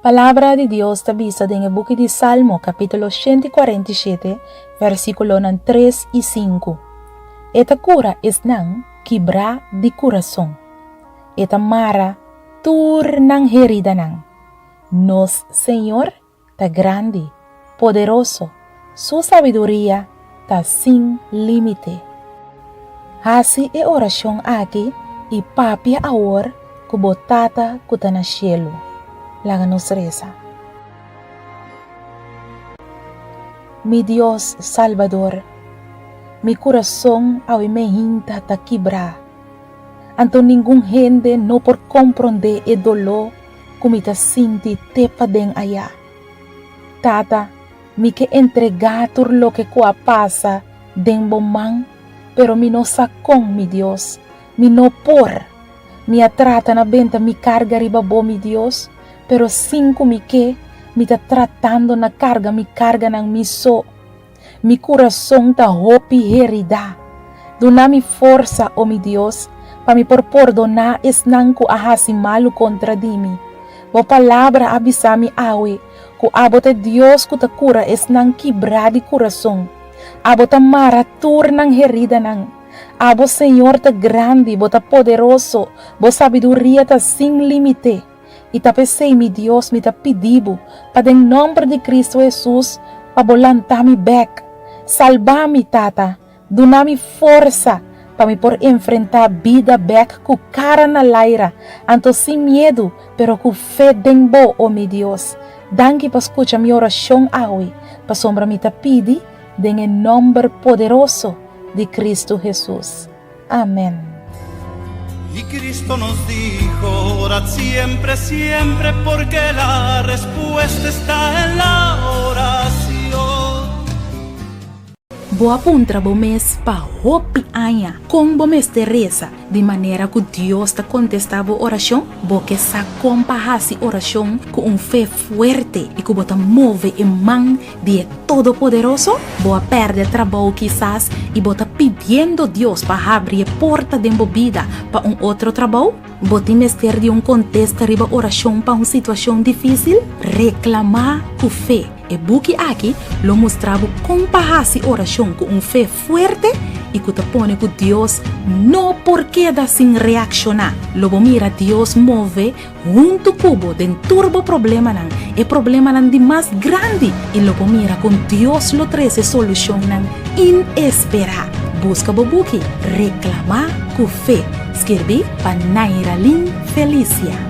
Palabra de Dios está vista en el buque de Salmo, capítulo 147, versículo 3 y 5. Esta cura es nan quebra de corazón. Esta mara tur nan herida nan. Nos Señor está grande, poderoso. Su sabiduría está sin límite. Así es oración aquí y papia ahora como tata que está en el cielo. Láganos reza. Mi Dios Salvador, mi corazón hoy me hinta ta quebrar. Anto ningún gente no por comprender el dolor como me sinti tepa den allá. Tata, mi que entregar todo lo que pasa den bomán, pero mi no sacón mi Dios, mi no por, mi atrata na venta mi carga ribabo mi Dios, pero cinco mi que me está tratando na carga nang mi so. Mi corazón ta hopi herida. Dona mi força, oh mi Dios, pa mi por perdonar es nanco ahasi malo contra dimi. Bo palabra abisa mi awe, ku abote Dios ku ta cura es nang quebrar de corazón. Abota mara tur nang herida nang. Abo Señor ta grande, bota poderoso, bo sabiduría ta sin límite. E tapesei mi Dios me ta pedido, para em nome de Cristo Jesus, para volantar mi back, salvar mi tata, donar mi força, para me por enfrentar a vida back com cara na laira, anto sem medo, pero com fé denbo, oh mi Dios. Danke para escuchar mi oração hoy, para sombra me ta pedi, em nome poderoso de Cristo Jesus. Amén. Y Cristo nos dijo, orad siempre, siempre, porque la respuesta está en la oración. Boa puntra bo mes pa hopi anya com bo mes te reza de maneira que Deus te contestava oração, bo que sa compahasi oração com fé fuerte e que bota move em mão de todo poderoso, boa perde trabalho quizás e bota pedindo Deus para abrir porta de vida para outro trabalho, bota mester de contexto riba oração para situação difícil, reclamar com fé. E buki aqui lo mostrava compahasi oração com fé fuerte e que te pone que Deus não por queda sem reaccionar. Logo mira Deus move junto cubo den turbo problema nan e problema nan de mais grande e logo mira com Deus lo treze solução nan inesperada. Busca bobuki reclamar com fé. Escrevi para Naira Lin Felicia.